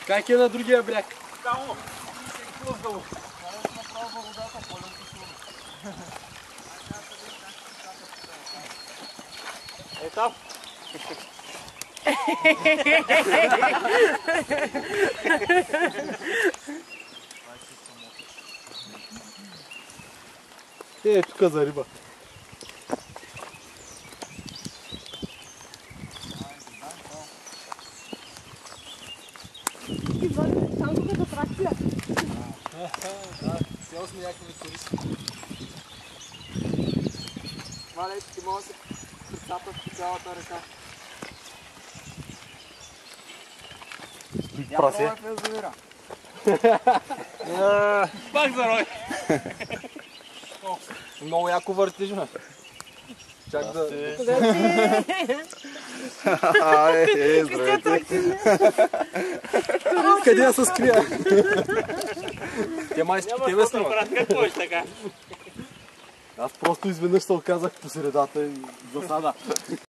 Как е на другия бряг? Само! Е там! Е, тук за риба. Там тук е атракция. Да, цяло сме някакви туристи. Това лечки може да се прицапат по цялата река. Прасе. Пак за рой! Много яко въртиш, бе. Чак да... Здравейте! Къде я се скрия? Те майски тебе снимат. Какво е така? Аз просто изведнъж се оказах по средата и засада.